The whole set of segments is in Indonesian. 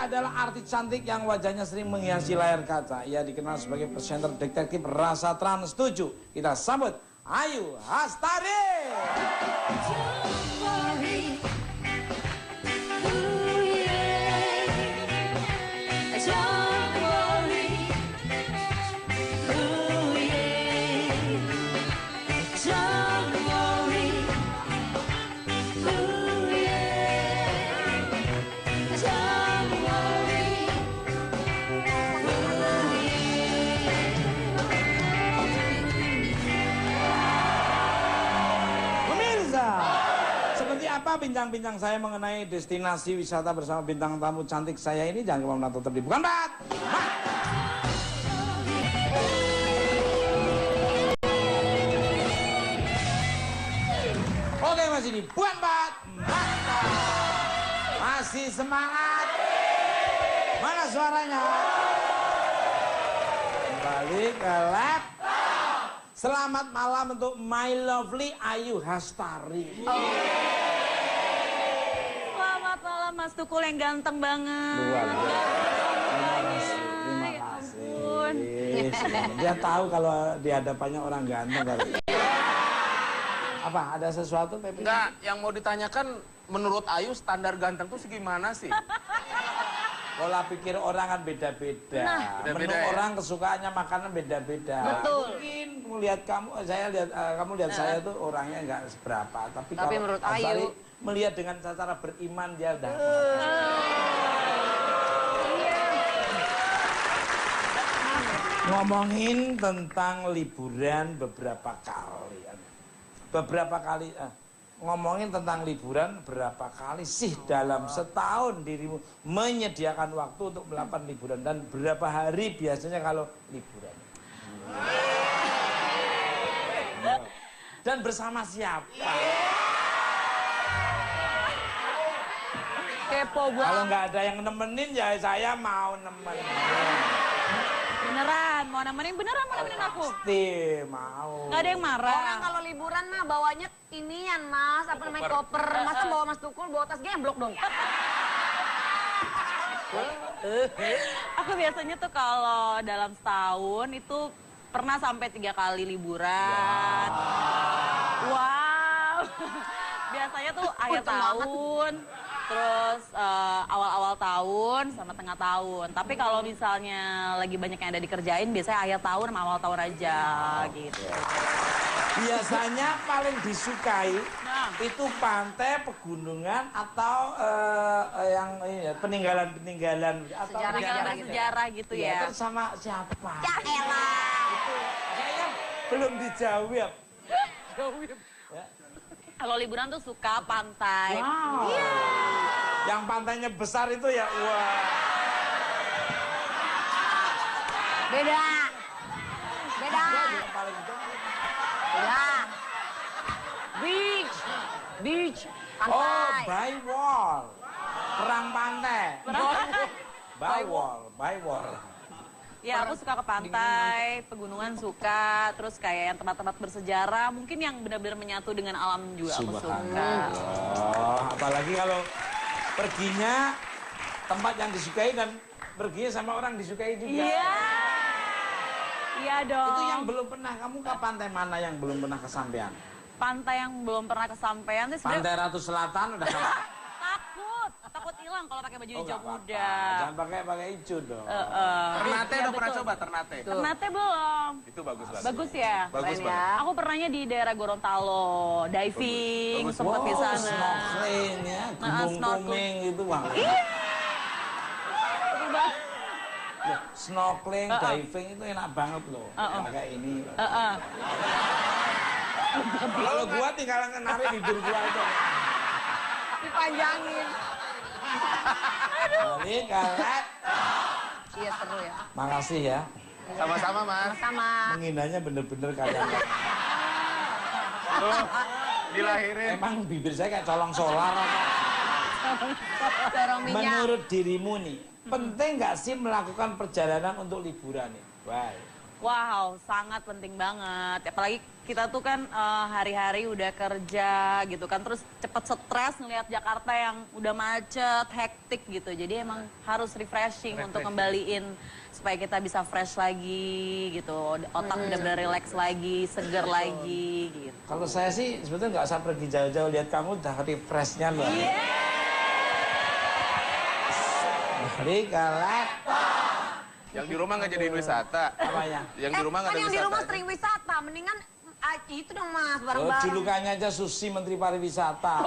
Ia adalah artis cantik yang wajahnya sering menghiasi layar kaca. Ia dikenal sebagai presenter detektif rasa Trans 7. Kita sambut Ayu Hastari. Apa bincang-bincang saya mengenai destinasi wisata bersama bintang tamu cantik saya ini? Jangan lupa menonton terlebih bukan Bat. Oke, masih di Buan Bat. Masih semangat. Mana suaranya? Kembali ke lab. Selamat malam untuk my lovely Ayu Hastari. Mas Tukul yang ganteng banget. Luar biasa. Terima kasih. Dia tahu kalau di hadapannya orang ganteng kali. Apa? Ada sesuatu, Pepe? Enggak, yang mau ditanyakan menurut Ayu standar ganteng tuh segimana sih? Pola pikir orang kan beda-beda. Menu ya? orang kesukaannya makanan beda-beda. Betul. Mungkin melihat kamu, kamu lihat saya tuh orangnya nggak seberapa. Tapi kalau menurut Hastari Ayu melihat dengan cara beriman dia udah. Ngomongin tentang liburan beberapa kali. Ngomongin tentang liburan berapa kali sih dalam setahun dirimu menyediakan waktu untuk melakukan liburan dan berapa hari biasanya kalau liburan? Dan bersama siapa? Kepo banget. Kalau nggak ada yang nemenin ya saya mau nemenin. Beneran, mau nemenin aku? Pasti mau. Nggak ada yang marah. Orang kalau liburan mah bawanya inian mas, apa namanya koper. Masa bawa Mas Tukul bawa tas gemblok dong. Aku biasanya tuh kalau dalam setahun itu pernah sampai 3 kali liburan. Wow. Biasanya tuh akhir tahun. Terus awal-awal tahun sama tengah tahun. Tapi kalau misalnya lagi banyak yang ada dikerjain, biasanya akhir tahun sama awal tahun aja gitu. Biasanya paling disukai itu pantai, pegunungan atau yang peninggalan atau sejarah gitu ya. Terus sama siapa? Ya elah. Kayaknya belum dijawab. Ya. Kalau liburan tuh suka pantai. Wow. Yang pantainya besar itu ya, wah. Beda. Beda. Beach. Oh, Pantai. by wall. Perang pantai. By wall. Ya, aku suka ke pantai, pegunungan suka, terus kayak yang tempat-tempat bersejarah, mungkin yang benar-benar menyatu dengan alam juga aku suka. Apalagi kalau perginya tempat yang disukai dan perginya sama orang disukai juga. Iya. Iya dong. Itu yang belum pernah, kamu ke pantai mana yang belum pernah kesampean? Pantai yang belum pernah kesampean sih sebenarnya. Pantai Ratu Selatan udah takut hilang kalau pakai baju hijau muda. Jangan pakai hijau dong. Ternate Ya, udah pernah betul. coba Ternate? Ternate belum. Itu bagus banget. Bagus ya? Bagus Keren banget. ya. Aku pernahnya di daerah Gorontalo, diving, Bagus. sempet di sana. Snorkeling ya, gunung-gunung itu bang. Snorkeling, diving itu enak banget loh. Kayak ini. Kalau gua tinggal narik bibir gua aja. Dipanjangin. Ini karet. Iya seru ya. Makasih ya. Sama-sama Mas. Sama. Menghinanya bener-bener kayak. Tuh, dilahirin. Emang bibir saya kayak colong solar. Dorong minyak. Menurut dirimu nih, penting nggak sih melakukan perjalanan untuk liburan nih? Baik. Wow, sangat penting banget. Apalagi kita tuh kan hari-hari udah kerja gitu kan, terus cepet stres ngelihat Jakarta yang udah macet, hektik gitu. Jadi emang harus refreshing untuk kembaliin supaya kita bisa fresh lagi gitu. Otak benar-benar relax lagi, seger lagi gitu. Kalau saya sih sebetulnya nggak usah pergi jauh-jauh, lihat kamu udah refreshnya loh. Balik ke laptop. Yang di rumah nggak jadiin wisata. Apanya? Yang di rumah nggak Kan ada yang di wisata. rumah sering wisata, mendingan itu dong Mas, Oh, bareng-bareng. julukannya aja Susi Menteri Pariwisata.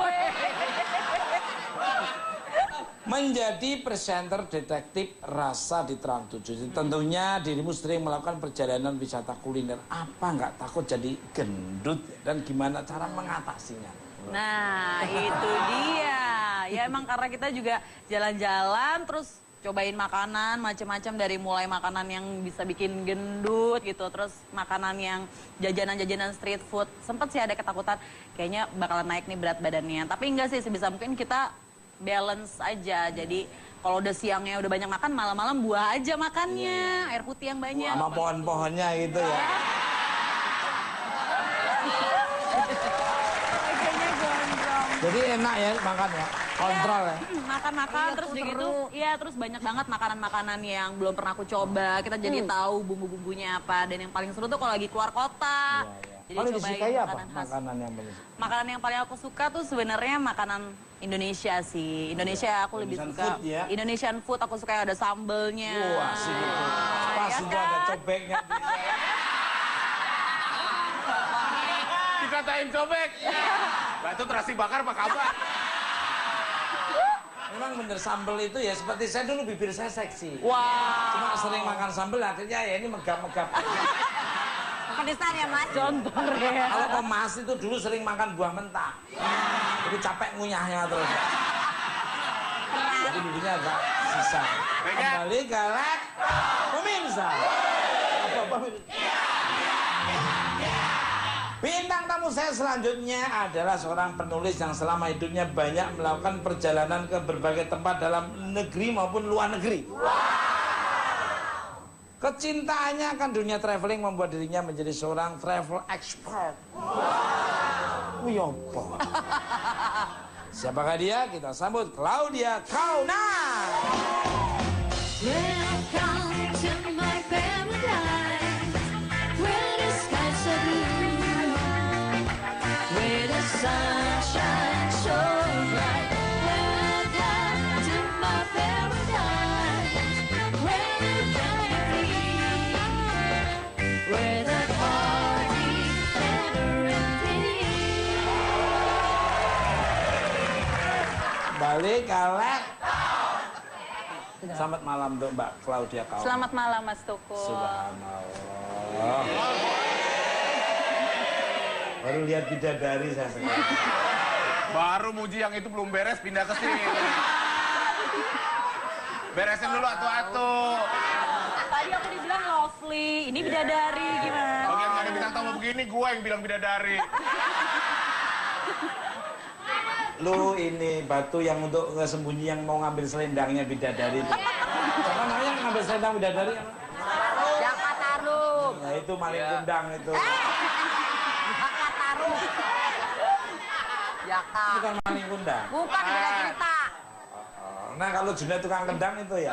Menjadi presenter detektif rasa di Trans 7. Tentunya dirimu sering melakukan perjalanan wisata kuliner. Apa nggak takut jadi gendut? Dan gimana cara mengatasinya? Nah, itu dia. Ya emang karena kita juga jalan-jalan terus cobain makanan macam-macam, dari mulai makanan yang bisa bikin gendut gitu, terus makanan yang jajanan-jajanan street food. Sempet sih ada ketakutan kayaknya bakalan naik nih berat badannya. Tapi enggak sih, sebisa mungkin kita balance aja. Jadi kalau udah siangnya udah banyak makan, malam-malam buah aja makannya, air putih yang banyak. Sama pohon-pohonnya gitu ya. Kayaknya gondrong. Jadi enak ya makan ya, kontrol ya. Makan-makan terus udah gitu, iya terus banyak banget makanan-makanan yang belum pernah aku coba. Kita jadi tahu bumbu-bumbunya apa, dan yang paling seru tuh kalau lagi keluar kota. Jadi Paling cobain disukai apa makanan khas. makanan yang paling? Makanan yang paling aku suka tuh sebenarnya makanan Indonesia sih. Indonesia aku lebih Indonesian suka. food ya? Indonesian food aku suka yang ada sambelnya. Wah, asik itu. Pas ya juga ada kan? cobeknya. Dikatain cobek. Nah, itu terasi bakar apa kabar? Memang bener sambel itu ya, seperti saya dulu bibir saya seksi. Wah. Cuma sering makan sambel akhirnya ya ini megap-megap. Pedesan ya Mas? Contoh ya. Kalau Mas itu dulu sering makan buah mentah. Jadi capek ngunyahnya terus. Jadi bibirnya agak sisa. Kembali ke pemirsa. Apa-apa. Bintang tamu saya selanjutnya adalah seorang penulis yang selama hidupnya banyak melakukan perjalanan ke berbagai tempat dalam negeri maupun luar negeri. Kecintaannya akan dunia traveling membuat dirinya menjadi seorang travel expert. Wih, apa? Siapakah dia? Kita sambut Claudia Kauna. Welcome to my paradise, where the skies are blue, where the sun shines so bright. Welcome to my paradise, where the journey free, where the party never ending. Balik ke Selamat malam untuk Mbak Claudia Kauna. Selamat malam Mas Tukul. Subhanallah. Baru lihat bidadari saya sekarang. Baru muji yang itu belum beres, pindah ke sini. Beresin dulu atu-atu. Tadi aku dibilang lovely, ini bidadari gimana? Bagian nggak ada bintang tamu begini, gue yang bilang bidadari. Lu ini batu yang untuk sembunyi yang mau ngambil selendangnya bidadari itu. Apa namanya ngambil selendang bidadari? Jakatarum. Nah itu maling kundang itu. Jakatarum. Jaka. Bukan maling kundang. Bukan, beda cerita. Nah kalau Junaid tukang kendang itu ya.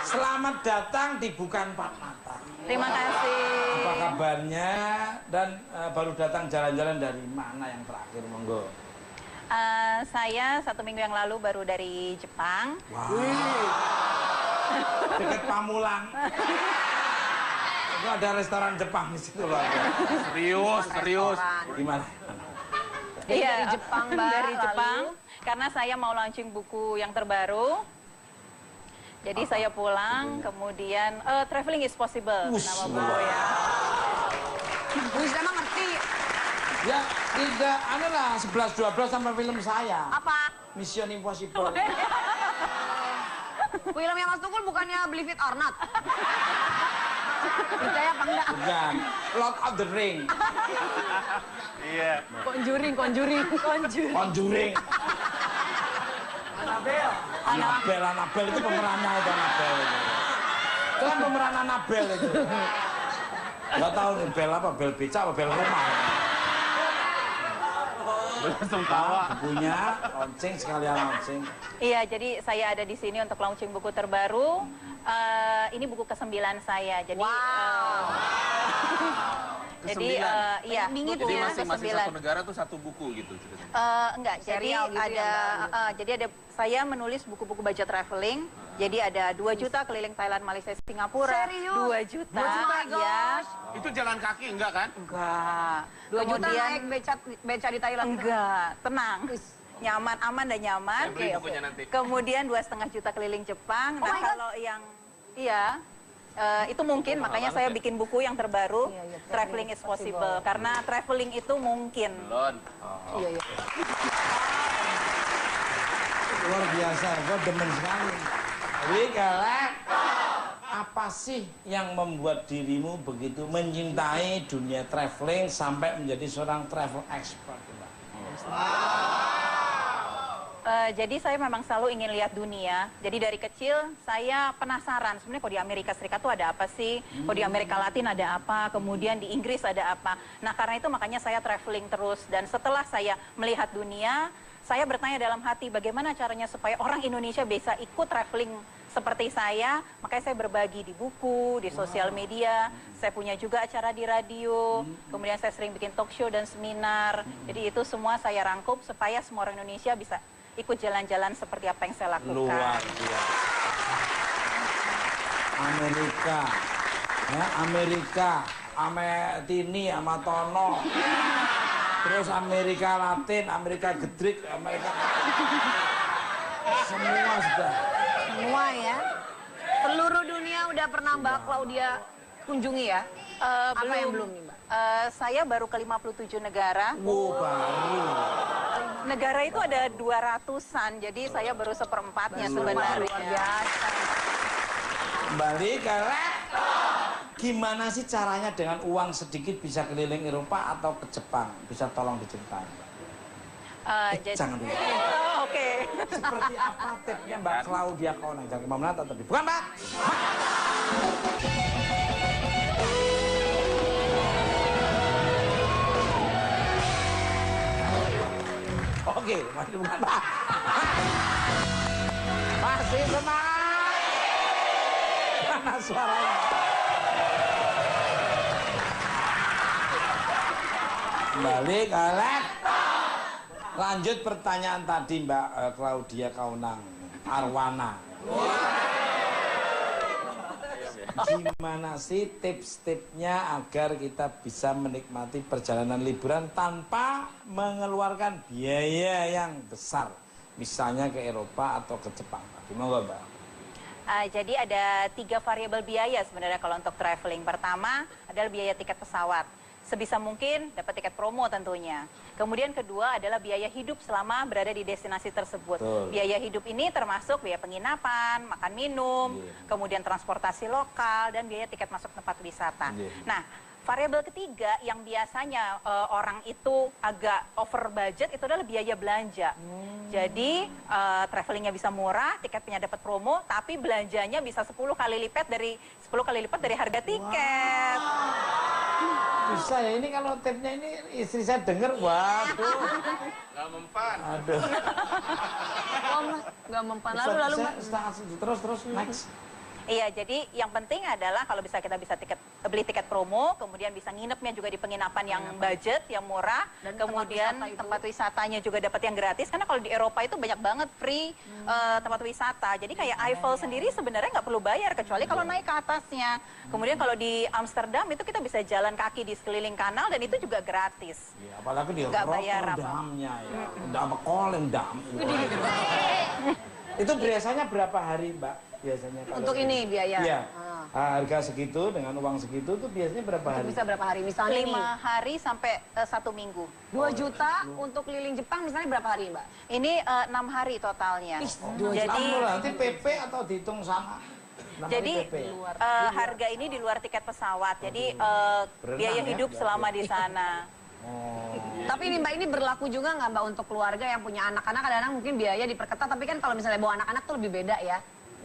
Selamat datang di Bukan Empat Mata. Terima kasih. Apa kabarnya dan baru datang jalan-jalan dari mana yang terakhir, monggo? Saya 1 minggu yang lalu baru dari Jepang. Wow. Dekat Pamulang. Itu ada restoran Jepang di situ loh. Serius, serius. Gimana? Iya, dari Jepang, Mbak, Dari lalu? Jepang, karena saya mau launching buku yang terbaru. Jadi saya pulang, kemudian traveling is possible nama buku ya. Wih, emang ngerti. Ya tidak, anu lah 11-12 sama film saya. Apa? Mission Impossible. Filmnya Mas Tukul bukannya Believe It or Not? Percaya apa enggak? Bukan. Lord of the Ring. Iya. Conjuring. Conjuring. Annabelle itu pemerannya itu Annabelle. Itu kan pemeran Annabel itu. Gak tahu nih bel apa, bel beca apa bel rumah. Langsung tawa. Bukunya launching sekalian launching. Iya, jadi saya ada di sini untuk launching buku terbaru. Ini buku ke-9 saya. Jadi jadi iya, Jadi masing-masing ke-9. satu negara tuh satu buku gitu ceritanya. Enggak, jadi Serial gitu ya, jadi ada saya menulis buku-buku budget traveling. Jadi ada 2 juta keliling Thailand, Malaysia, Singapura. Serius? 2 juta. Oh my Ya. gosh. Itu jalan kaki enggak kan? Enggak. 2 juta Kemudian- naik beca di Thailand. Enggak, tenang. Nyaman, aman dan nyaman. Saya beli bukunya nanti. Kemudian 2,5 juta keliling Jepang. Oh Nah, my God. kalau yang itu mungkin, makanya saya bikin buku yang terbaru, Traveling is Possible. Karena traveling itu mungkin. Belum. Iya, iya. Luar biasa, gue demen sekali. Jadi Galak, apa sih yang membuat dirimu begitu mencintai dunia traveling sampai menjadi seorang travel expert? Mbak? Jadi saya memang selalu ingin lihat dunia. Jadi dari kecil saya penasaran sebenarnya kok di Amerika Serikat tuh ada apa sih? Kok di Amerika Latin ada apa? Kemudian di Inggris ada apa? Nah, karena itu makanya saya traveling terus. Dan setelah saya melihat dunia, saya bertanya dalam hati bagaimana caranya supaya orang Indonesia bisa ikut traveling seperti saya. Makanya saya berbagi di buku, di sosial media. Saya punya juga acara di radio. Kemudian saya sering bikin talk show dan seminar. Jadi itu semua saya rangkup supaya semua orang Indonesia bisa ikut jalan-jalan seperti apa yang saya lakukan. Luar biasa. Amerika, ya, Amerika, Tini, sama Tono. Terus Amerika Latin, Amerika Gedrik, Amerika... Semua sudah. Semua ya. Seluruh dunia udah pernah Mbak Claudia kunjungi ya? Apa yang belum nih Mbak? Saya baru ke 57 negara. Wow, baru. Negara itu ada 200-an, jadi saya baru seperempatnya sebenarnya. Luar biasa. Kembali ke gimana sih caranya dengan uang sedikit bisa keliling Eropa atau ke Jepang? Bisa tolong diceritain. Jangan dulu. Oke. Seperti apa tipnya Mbak Claudia Kaunang? Jangan kemana-mana tadi. Bukan Mbak? Oke, masih bukan Mbak. Masih semangat. Mana suaranya? Kembali ke laptop. Lanjut pertanyaan tadi Mbak Claudia Kaunang, Arwana. Gimana sih tips-tipsnya agar kita bisa menikmati perjalanan liburan tanpa mengeluarkan biaya yang besar? Misalnya ke Eropa atau ke Jepang. Gimana Mbak? Jadi ada 3 variabel biaya sebenarnya kalau untuk traveling. Pertama adalah biaya tiket pesawat. Sebisa mungkin dapat tiket promo tentunya. Kemudian kedua adalah biaya hidup selama berada di destinasi tersebut. Betul. Biaya hidup ini termasuk biaya penginapan, makan minum, kemudian transportasi lokal, dan biaya tiket masuk tempat wisata. Nah, variabel ketiga yang biasanya orang itu agak over budget itu adalah biaya belanja. Jadi travelingnya bisa murah, tiketnya dapat promo, tapi belanjanya bisa 10 kali lipat dari harga tiket. Bisa ya, ini kalau tipnya ini istri saya denger, waduh. Gak mempan. Aduh. Oh Mas, nggak mempan. Lalu Terus, next. Iya, jadi yang penting adalah kalau bisa kita bisa beli tiket promo, kemudian bisa nginepnya juga di penginapan yang budget, yang murah, Dan kemudian tempat wisatanya juga dapat yang gratis. Karena kalau di Eropa itu banyak banget free tempat wisata. Jadi kayak Eiffel sendiri sebenarnya nggak perlu bayar kecuali kalau naik ke atasnya. Kemudian kalau di Amsterdam itu kita bisa jalan kaki di sekeliling kanal dan itu juga gratis. Ya, apalagi di Nggak bayar Rotterdamnya ya. Udah Kolendam. Itu biasanya berapa hari Mbak? Biasanya kalau untuk ini biaya. Iya. Harga segitu dengan uang segitu tuh biasanya berapa hari? Bisa berapa hari? Misalnya 5 nih, hari sampai 1 minggu. 2 juta untuk keliling Jepang misalnya berapa hari Mbak? Ini 6 hari totalnya. Jadi nanti PP atau dihitung sama? Jadi harga ini di luar tiket pesawat. Jadi biaya ya? hidup selama di sana. Tapi ini Mbak, ini berlaku juga nggak Mbak untuk keluarga yang punya anak-anak? Kadang-kadang mungkin biaya diperketat, tapi kan kalau misalnya bawa anak-anak tuh lebih beda ya.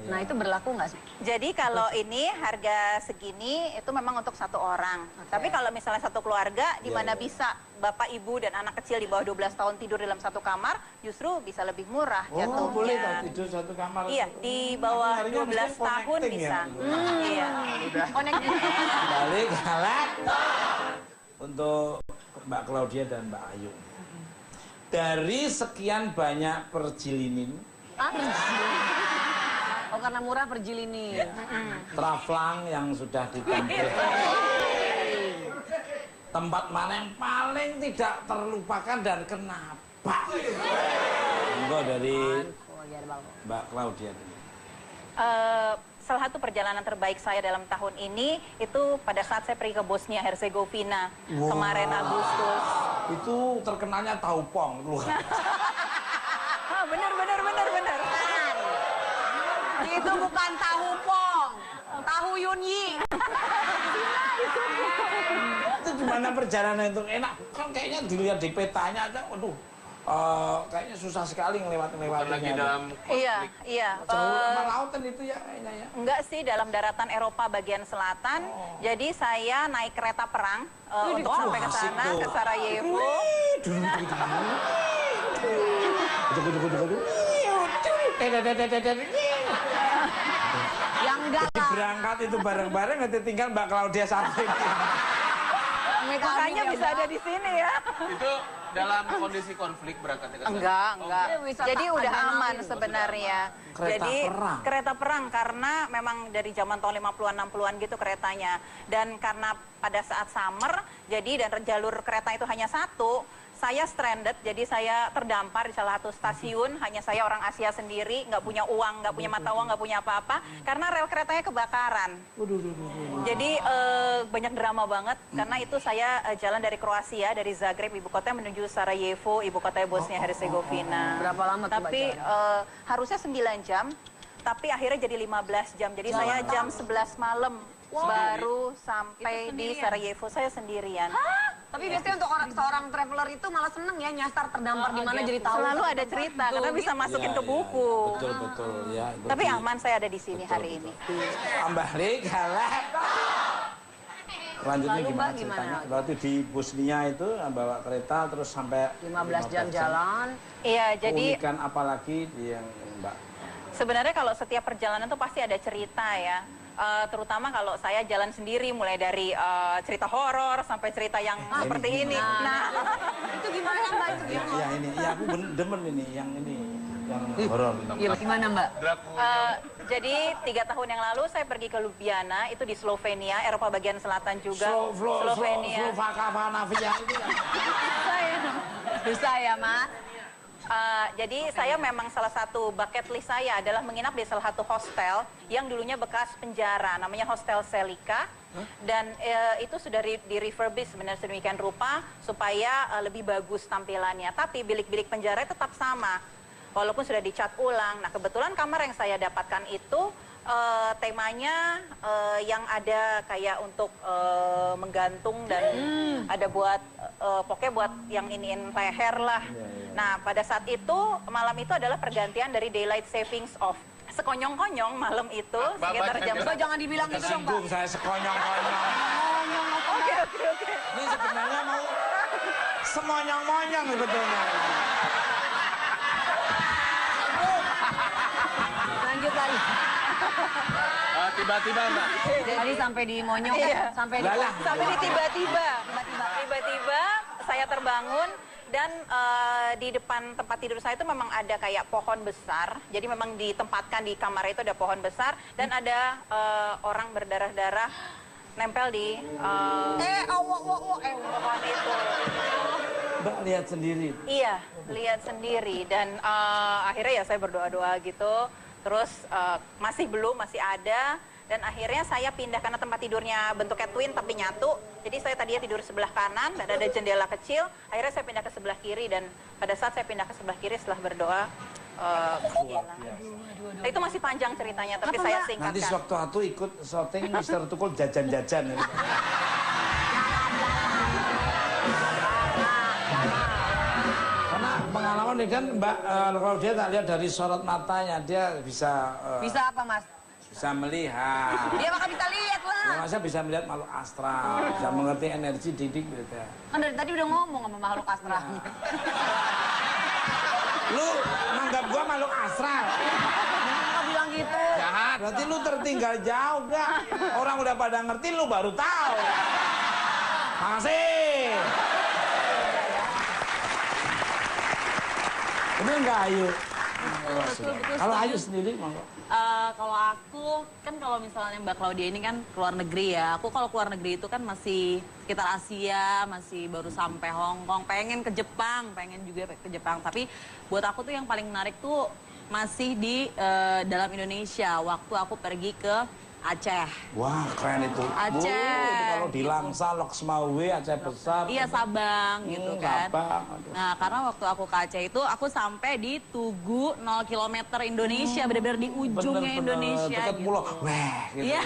Nah itu berlaku nggak sih? Jadi kalau ini harga segini itu memang untuk satu orang. Tapi kalau misalnya satu keluarga di mana bisa bapak, ibu, dan anak kecil di bawah 12 tahun tidur dalam satu kamar, justru bisa lebih murah jatuhnya. Boleh toh tidur satu kamar. Iya, di bawah Harinya 12 mesti tahun connecting bisa. ya? Iya. Balik galak untuk Mbak Claudia dan Mbak Ayu. Dari sekian banyak perjilinin, Oh karena murah perjilinin. traflang yang sudah ditempel, tempat mana yang paling tidak terlupakan dan kenapa? Enggak dari Mbak Claudia dulu. Salah satu perjalanan terbaik saya dalam tahun ini itu pada saat saya pergi ke Bosnia Herzegovina kemarin Agustus. Itu terkenalnya tahu pong. Bener. Itu bukan tahu pong, tahu Yunyi. Itu gimana perjalanan itu enak? Kan kayaknya dilihat di petanya aja, waduh, kayaknya susah sekali Bukan lagi ngelewatinya. dalam konflik. Iya. Jauh sama lautan itu ya kayaknya ya. Enggak sih, dalam daratan Eropa bagian selatan. Jadi saya naik kereta perang untuk sampai ke asik sana, tuh. ke Sarajevo. Yang enggak lah. Berangkat itu bareng-bareng, nanti tinggal Mbak Claudia satu. Makanya bisa ada di sini ya. Itu dalam kondisi konflik berangkatnya ke sana? Enggak. wisata Jadi udah adrenalin. aman sebenarnya. Kereta Jadi perang. kereta perang karena memang dari zaman tahun 50-an 60-an gitu keretanya. Dan karena pada saat summer, jadi dan jalur kereta itu hanya satu, saya stranded, jadi saya terdampar di salah satu stasiun, hanya saya orang Asia sendiri, nggak punya uang, nggak punya mata uang, nggak punya apa-apa, karena rel keretanya kebakaran. Jadi banyak drama banget, karena itu saya jalan dari Kroasia, dari Zagreb, ibu kota, menuju Sarajevo, ibu kota Bosnia Herzegovina. Berapa lama tuh, Mbak, Tapi harusnya 9 jam, tapi akhirnya jadi 15 jam. Jadi saya jam 11 malam baru sampai di Sarajevo, saya sendirian. Tapi biasanya untuk seorang traveler itu malah seneng ya nyasar terdampar di mana jadi tahu. Selalu ada cerita, karena bisa masukin ke buku. Betul ya. Tapi aman, saya ada di sini hari ini. Tambah galak. Lanjutnya Lalu, gimana Mbak, ceritanya? gimana? Berarti di Bosnia itu bawa kereta terus sampai 15 jam jalan. Iya, jadi Keunikan apa lagi yang Mbak? sebenarnya kalau setiap perjalanan tuh pasti ada cerita ya. Terutama kalau saya jalan sendiri, mulai dari cerita horor sampai cerita yang seperti ini. Nah, Itu gimana Mbak itu? Ya ini, ya aku demen ini, yang horor. Iya gimana Mbak? jadi 3 tahun yang lalu saya pergi ke Ljubljana, itu di Slovenia, Eropa bagian selatan juga. Slovenia. Slovaka Vanavia itu ya. Susah ya Mas. Jadi saya memang salah satu bucket list saya adalah menginap di salah satu hostel yang dulunya bekas penjara, namanya Hostel Selika. Dan itu sudah di refurbish sebenarnya sedemikian rupa supaya lebih bagus tampilannya. Tapi bilik-bilik penjara tetap sama, walaupun sudah dicat ulang. Nah kebetulan kamar yang saya dapatkan itu temanya yang ada kayak untuk menggantung dan ada buat pokoknya buat yang iniin leher lah. Nah pada saat itu malam itu adalah pergantian dari daylight savings off. Sekonyong-konyong malam itu sekitar jam. Mbak jangan dibilang itu dong Mbak. Tersinggung saya sekonyong-konyong. Oke. Ini sebenarnya mau semonyong-monyong sebetulnya. Lanjut lagi. Tiba-tiba Mbak. Tadi sampai di Monyong, Iya. sampai di Lalah. Sampai di tiba-tiba saya terbangun dan di depan tempat tidur saya itu memang ada kayak pohon besar. Jadi memang ditempatkan di kamar itu ada pohon besar dan ada orang berdarah-darah nempel di pohon itu. Mbak lihat sendiri. Iya, lihat sendiri dan akhirnya ya saya berdoa-doa gitu. Terus masih ada dan akhirnya saya pindah karena tempat tidurnya bentuknya twin tapi nyatu. Jadi saya tadinya tidur sebelah kanan dan ada jendela kecil. Akhirnya saya pindah ke sebelah kiri dan pada saat saya pindah ke sebelah kiri setelah berdoa hilang. Itu masih panjang ceritanya tapi saya Nanti singkatkan. sewaktu-waktu ikut syuting Mister Tukul jajan-jajan. Karena pengalaman ini kan Mbak, kalau dia tak lihat dari sorot matanya, dia bisa Bisa apa, Mas? bisa melihat. Dia bakal bisa lihat lah. Ya, masa bisa melihat makhluk astral, bisa mengerti energi didik gitu ya. Kan dari tadi udah ngomong sama makhluk astral. Lu menganggap gua makhluk astral. Kok bilang gitu? Jahat. Berarti lu tertinggal jauh gak? Orang udah pada ngerti, lu baru tahu. Makasih. Ini enggak Ayu. Betul, Kalau Ayu setuju. sendiri monggo. Kalau aku kan kalau misalnya Mbak Claudia ini kan keluar negeri ya. Aku kalau keluar negeri itu kan masih sekitar Asia, masih baru sampai Hong Kong. Pengen ke Jepang, pengen juga ke Jepang. Tapi buat aku tuh yang paling menarik tuh masih di dalam Indonesia. Waktu aku pergi ke Aceh. Wah, keren itu. Aceh, Itu kalau di gitu. Langsa, Loksmawe, Aceh Besar. Iya, Sabang gitu kan. Sabang, aduh. Nah, karena waktu aku ke Aceh itu aku sampai di Tugu 0 km Indonesia, benar-benar di ujungnya Bener-bener Indonesia dekat gitu. pulau. Weh, gitu. Iya.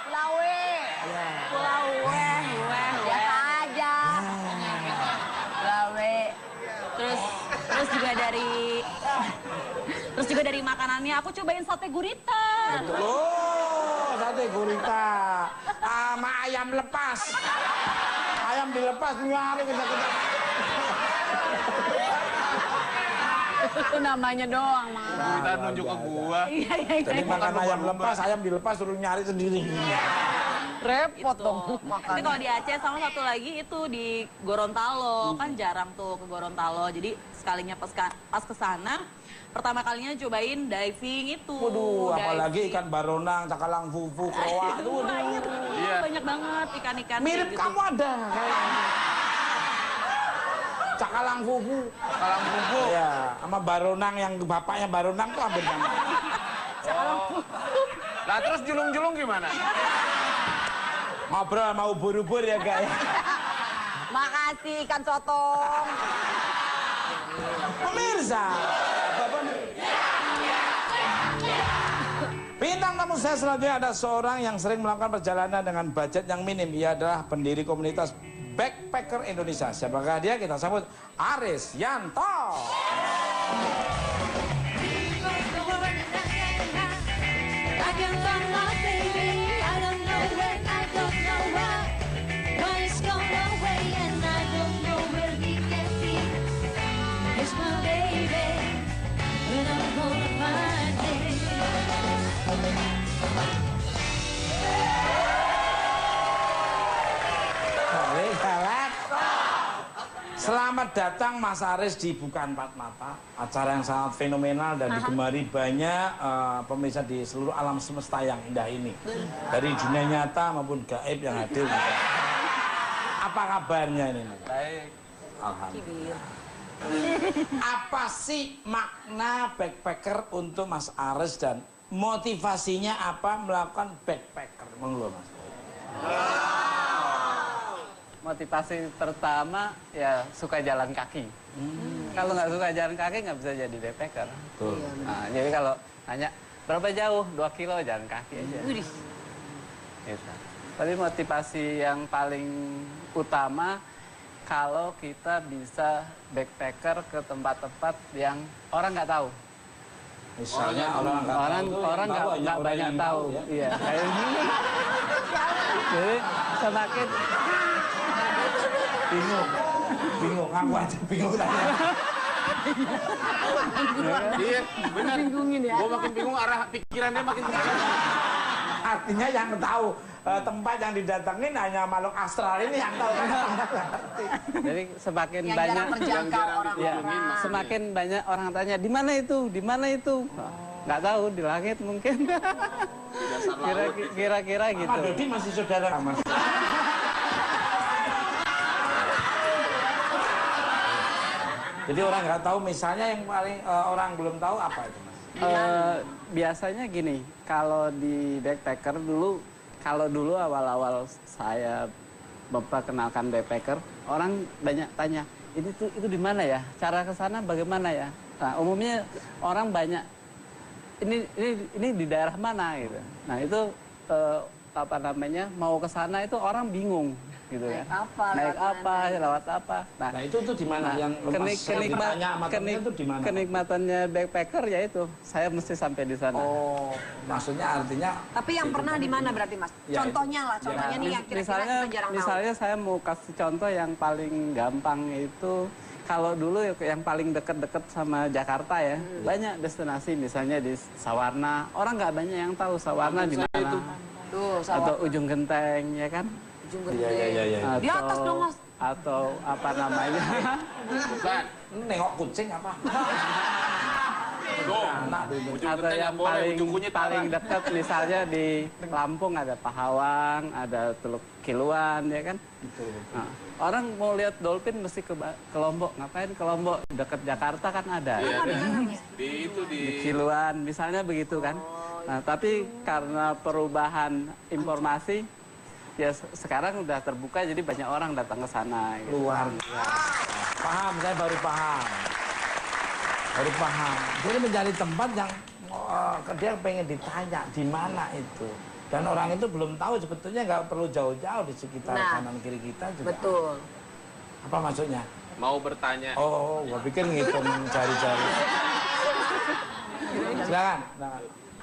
Lawe. Pulau weh. Biasa aja. Lawe. Terus juga dari makanannya aku cobain sate gurita. Oh, sate gurita. Sama ayam lepas. Ayam dilepas nyari kita. Itu namanya doang, Mas. Kita nunjuk ke gua. Iya. Jadi makan ayam lepas, ayam dilepas suruh nyari sendiri. Repot Gitu. dong Tapi makan. kalau di Aceh sama satu lagi itu di Gorontalo, kan jarang tuh ke Gorontalo. Jadi sekalinya pas ke sana, pertama kalinya cobain diving itu. Waduh, apalagi Diving. ikan baronang, cakalang fufu, kroa. Itu Banyak, Iya. banyak banget ikan-ikan mirip kayak gitu. kamu ada kayaknya. Cakalang fufu. Kalang bubu. Ya, sama baronang yang bapaknya baronang tuh hampir sama. Nah terus julung-julung gimana? Ngobrol sama ubur-ubur ya, Kak ya. Makasih ikan sotong. Pemirsa. Bintang tamu saya selanjutnya ada seorang yang sering melakukan perjalanan dengan budget yang minim. Ia adalah pendiri komunitas Backpacker Indonesia. Siapakah dia? Kita sambut Aris Yanto. I can find my baby. I don't know when, I don't know why. Why he's gone away and I don't know where he can be. He's my baby, but I'm gonna find him. Boleh jalan. Selamat datang Mas Aris di Bukan Empat Mata. Acara yang sangat fenomenal dan digemari banyak pemirsa di seluruh alam semesta yang indah ini. Dari dunia nyata maupun gaib yang hadir. Apa kabarnya ini? Baik. Alhamdulillah. Apa sih makna backpacker untuk Mas Aris dan motivasinya apa melakukan backpacker? Monggo Mas. Motivasi pertama ya suka jalan kaki. Kalau nggak suka jalan kaki nggak bisa jadi backpacker. Betul. Nah, jadi kalau tanya berapa jauh 2 kilo jalan kaki aja. Gitu. Tapi motivasi yang paling utama kalau kita bisa backpacker ke tempat-tempat yang orang nggak tahu. Misalnya orang nggak tahu tuh, Orang yang tahu hanya nggak orang banyak yang tahu. ya. Iya, kayak gini. Jadi semakin Bingung, aku aja bingung tanya. Iya, benar. Bingungin ya. Gua makin bingung arah pikirannya makin kemana. Artinya yang tahu tempat yang didatengin hanya makhluk astral ini yang tahu. jadi semakin Yang banyak jarang terjangkau ya, orang-orang. semakin banyak orang tanya di mana itu, di mana itu. Nggak tahu di langit mungkin. Kira-kira gitu. Pak Dodi masih saudara Mas. Jadi orang nggak tahu misalnya yang paling orang belum tahu apa itu Mas? Biasanya gini, kalau di backpacker dulu, kalau dulu awal-awal saya memperkenalkan backpacker, orang banyak tanya, itu di mana ya? Cara ke sana bagaimana ya? Nah, umumnya orang banyak ini di daerah mana gitu. Nah, itu apa namanya? Mau ke sana itu orang bingung. gitu kan. Naik apa, Lewat apa. Nah itu tuh di mana yang lemas saya ditanya sama temennya itu di mana? Kenikmatannya backpacker ya itu, saya mesti sampai di sana. Oh, maksudnya artinya Tapi yang pernah di mana berarti Mas? Ya, Contohnya lah, contohnya nih yang kira-kira kita jarang tahu. Misalnya saya mau kasih contoh yang paling gampang itu, kalau dulu yang paling deket-deket sama Jakarta ya, banyak destinasi misalnya di Sawarna. Orang nggak banyak yang tahu Sawarna di mana. Tuh, Atau Ujung Genteng ya kan. Ujung Iya, iya, iya, iya. Di atas dong, Mas. Atau apa namanya? Bukan. Ini nengok kucing apa? Anak dulu. Ujung Atau genteng yang nggak boleh, paling ujung kunyit paling parah. dekat misalnya di Lampung ada Pahawang, ada Teluk Kiluan ya kan. Nah, orang mau lihat dolphin mesti ke Lombok. Ngapain ke Lombok? Dekat Jakarta kan ada. Iya, di itu Di di Kiluan misalnya begitu kan. Nah, tapi karena perubahan informasi ya sekarang udah terbuka jadi banyak orang datang ke sana gitu. Luar biasa. Paham, saya baru paham. Baru paham. Jadi mencari tempat yang dia pengen ditanya di mana itu. Dan orang itu belum tahu sebetulnya nggak perlu jauh-jauh di sekitar Nah, kanan kiri kita juga. Betul. Apa maksudnya? mau bertanya. Oh, gua pikir ngitung jari-jari. Silakan.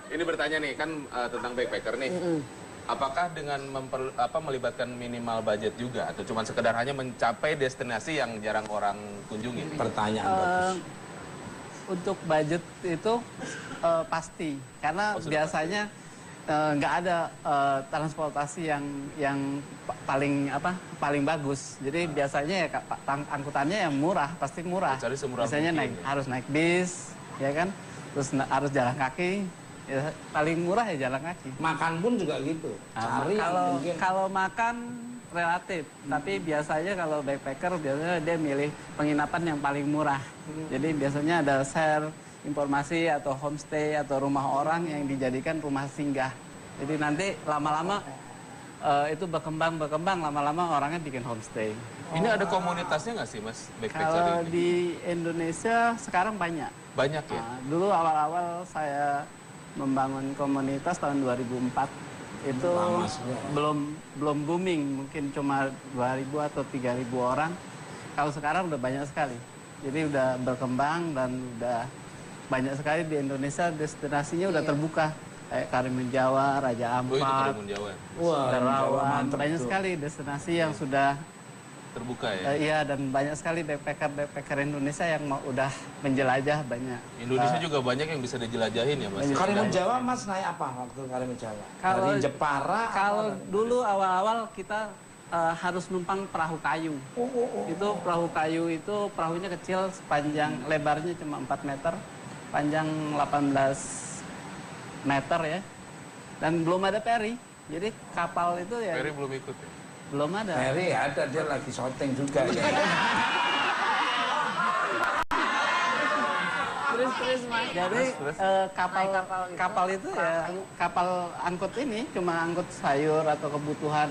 Ini bertanya nih kan tentang backpacker nih. Apakah dengan melibatkan minimal budget juga atau cuma sekedar hanya mencapai destinasi yang jarang orang kunjungi? Pertanyaan bagus. Untuk budget itu pasti karena biasanya nggak ada transportasi yang paling bagus. Jadi biasanya ya angkutannya yang murah, pasti murah. Cari semurah Biasanya mungkin, harus naik bis, ya kan? Terus harus jalan kaki. Ya, paling murah ya jalan kaki. Makan pun juga gitu. Cari yang mungkin. Kalau makan relatif, tapi biasanya kalau backpacker biasanya dia milih penginapan yang paling murah. Jadi biasanya ada share informasi atau homestay atau rumah orang yang dijadikan rumah singgah. Jadi nanti lama-lama itu berkembang lama-lama orangnya bikin homestay. Ini ada komunitasnya nggak sih mas backpacker Kalau ini? di Indonesia sekarang banyak. Banyak ya? Nah, dulu awal-awal saya membangun komunitas tahun 2004 itu Lama semua. belum booming, mungkin cuma 2.000 atau 3.000 orang. Kalau sekarang udah banyak sekali. Jadi udah berkembang dan udah banyak sekali di Indonesia destinasinya udah terbuka. Kayak Karimun Jawa, Raja Oh itu Ampat, Karimun Jawa Wah, Derawan, mantep banyak tuh. sekali destinasi yang sudah terbuka ya? iya, dan banyak sekali backpacker Indonesia yang udah menjelajah banyak. Indonesia juga banyak yang bisa dijelajahin ya mas? Karimun Jawa mas naik apa waktu Karimun Jawa? Kalau- Dari Jepara? Kalau apa? dulu awal-awal kita harus numpang perahu kayu. Itu perahu kayu itu perahunya kecil, sepanjang lebarnya cuma 4 meter, panjang 18 meter ya. Dan belum ada peri. Jadi kapal itu ya Ferry belum ikut ya? belum ada. Mary ada, dia lagi syuting juga ya. Terus Mas. Jadi kapal Naik kapal gitu. kapal itu ya kapal angkut ini cuma angkut sayur atau kebutuhan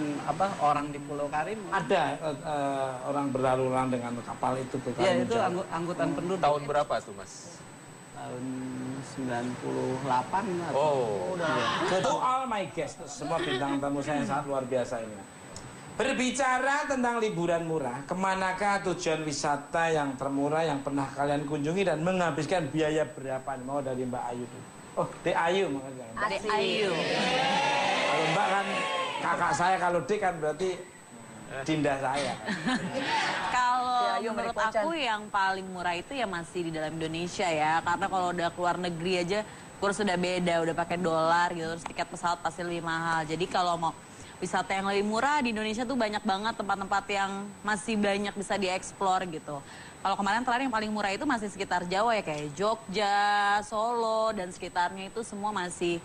orang di Pulau Karimun. Ada orang berlalu lalang dengan kapal itu ke Iya, Karimun itu Jawa. angkutan penduduk. Tahun berapa tuh mas? Tahun 98 atau Oh, To all my guests, semua bintang tamu saya yang sangat luar biasa ini. Berbicara tentang liburan murah, kemanakah tujuan wisata yang termurah yang pernah kalian kunjungi dan menghabiskan biaya berapa? Mau dari Mbak Ayu dulu. Oh, Dek Ayu makanya. Dek Ayu. Kalau Mbak kan kakak saya, kalau Dek kan berarti dinda saya. Kalau Ya, ayo, menurut Mari Kocan. aku yang paling murah itu ya masih di dalam Indonesia ya. Karena kalau udah keluar negeri aja kurs sudah beda, udah pakai dolar gitu. Terus tiket pesawat pasti lebih mahal. Jadi kalau mau wisata yang lebih murah di Indonesia tuh banyak banget tempat-tempat yang masih banyak bisa dieksplor gitu. Kalau kemarin terakhir yang paling murah itu masih sekitar Jawa ya, kayak Jogja, Solo dan sekitarnya itu semua masih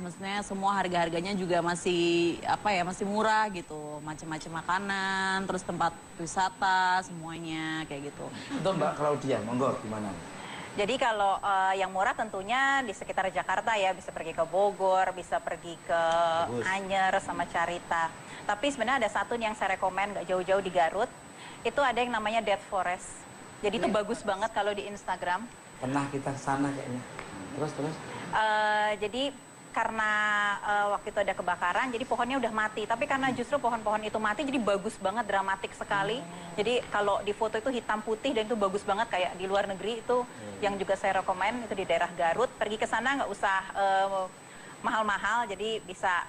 maksudnya semua harga-harganya juga masih masih murah gitu. Macam-macam makanan, terus tempat wisata semuanya kayak gitu. Untuk Mbak Claudia, monggo gimana? Jadi kalau yang murah tentunya di sekitar Jakarta ya, bisa pergi ke Bogor, bisa pergi ke Anyer sama Carita. Tapi sebenarnya ada satu nih yang saya rekomen nggak jauh-jauh di Garut. Itu ada yang namanya Dead Forest. Jadi itu bagus banget kalau di Instagram. Pernah kita ke sana kayaknya. Terus. Jadi karena waktu itu ada kebakaran, jadi pohonnya udah mati. Tapi karena justru pohon-pohon itu mati, jadi bagus banget, dramatik sekali. Jadi kalau di foto itu hitam putih dan itu bagus banget kayak di luar negeri itu yang juga saya rekomen itu di daerah Garut. Pergi ke sana nggak usah mahal-mahal, jadi bisa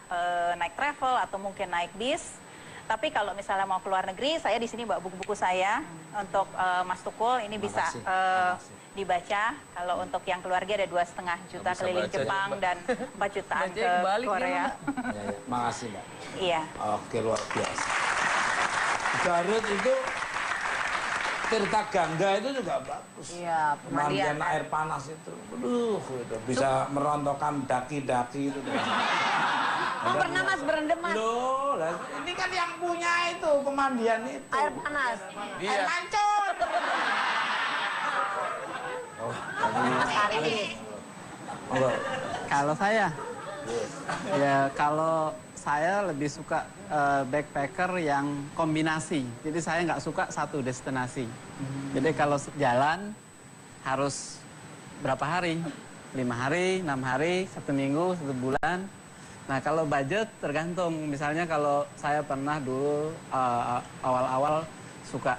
naik travel atau mungkin naik bis. Tapi kalau misalnya mau ke luar negeri, saya di sini bawa buku-buku saya untuk Mas Tukul. Ini bisa dibaca. Kalau untuk yang keluarga ada 2,5 juta keliling Jepang dan 4 jutaan ke Korea. Ya, makasih Mbak. Iya. Oke, luar biasa. Garut itu Tirta Gangga itu juga bagus. Iya, pemandian air panas itu. Aduh, itu bisa merontokkan daki-daki itu. Oh, pernah Mas berendam Mas? Loh, ini kan yang punya itu pemandian itu. Air panas. Dia. Air mancur. Mas Ari. Monggo. Kalau saya, ya kalau saya lebih suka backpacker yang kombinasi. Jadi saya nggak suka satu destinasi. Jadi kalau jalan harus berapa hari? 5 hari, 6 hari, 1 minggu, 1 bulan. Nah kalau budget tergantung. Misalnya kalau saya pernah dulu awal-awal suka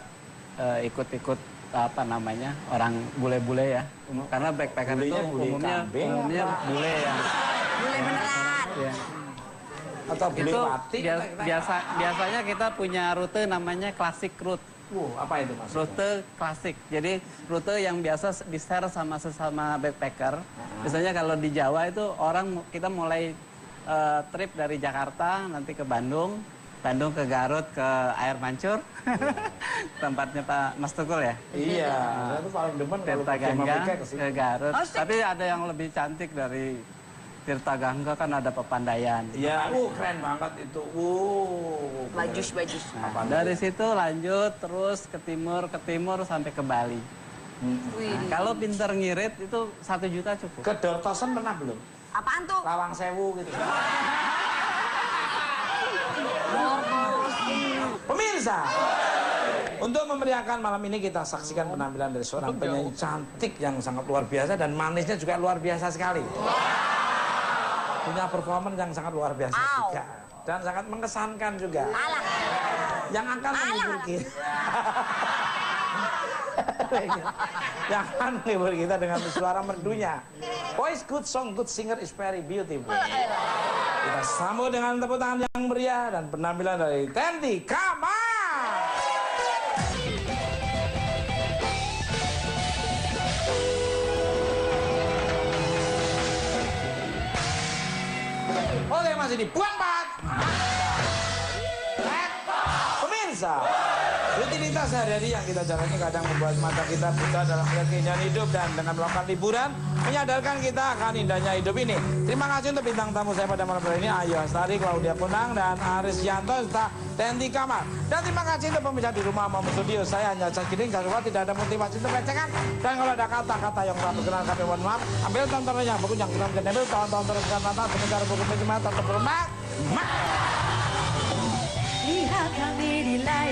ikut-ikut apa namanya orang bule-bule ya. Karena backpacker itu umumnya bule ya. Bule beneran. Ya. Atau beli Itu pati. biasanya kita punya rute namanya classic route. Apa itu Mas? Rute klasik. Jadi rute yang biasa di-share sama sesama backpacker. Misalnya kalau di Jawa itu kita mulai trip dari Jakarta nanti ke Bandung, Bandung ke Garut ke Air Mancur. Tempatnya Pak Mas Tukul ya? Iya, saya tuh paling demen kalau Tirta Gangga ke sini. ke Garut. Tapi ada yang lebih cantik dari Tirta Gangga, kan ada Pepandayan. Iya, keren banget itu. Bajus. Nah, dari situ lanjut terus ke timur sampai ke Bali. Nah, kalau pinter ngirit itu 1 juta cukup. Ke Dortosen pernah belum? Apaan tuh? Lawang Sewu gitu. Pemirsa, untuk memeriahkan malam ini kita saksikan penampilan dari seorang penyanyi cantik yang sangat luar biasa dan manisnya juga luar biasa sekali. Punya performa yang sangat luar biasa juga dan sangat mengesankan juga. Yang akan menghibur kita. Yang akan menghibur kita dengan suara merdunya. Voice good, song good, singer is very beautiful. Kita sambut dengan tepuk tangan yang meriah dan penampilan dari Tenti Kamal. Oke, masih di Buang Pat. Pemirsa, rutinitas sehari-hari yang kita jalani kadang membuat mata kita buta dalam melihat keindahan hidup, dan dengan melakukan liburan menyadarkan kita akan indahnya hidup ini. Terima kasih untuk bintang tamu saya pada malam hari ini, Ayu Astari, Claudia Punang, dan Aris Yanto serta Tenti Kamal. Dan terima kasih untuk pemirsa di rumah maupun studio. Saya hanya Cakiring, jangan tidak ada motivasi untuk recekan. Dan kalau ada kata-kata yang tak berkenan, kami mohon maaf. Ambil tontonannya, buku yang kurang ambil, tonton teruskan nonton, sementara buku penjemaah, tonton bermak.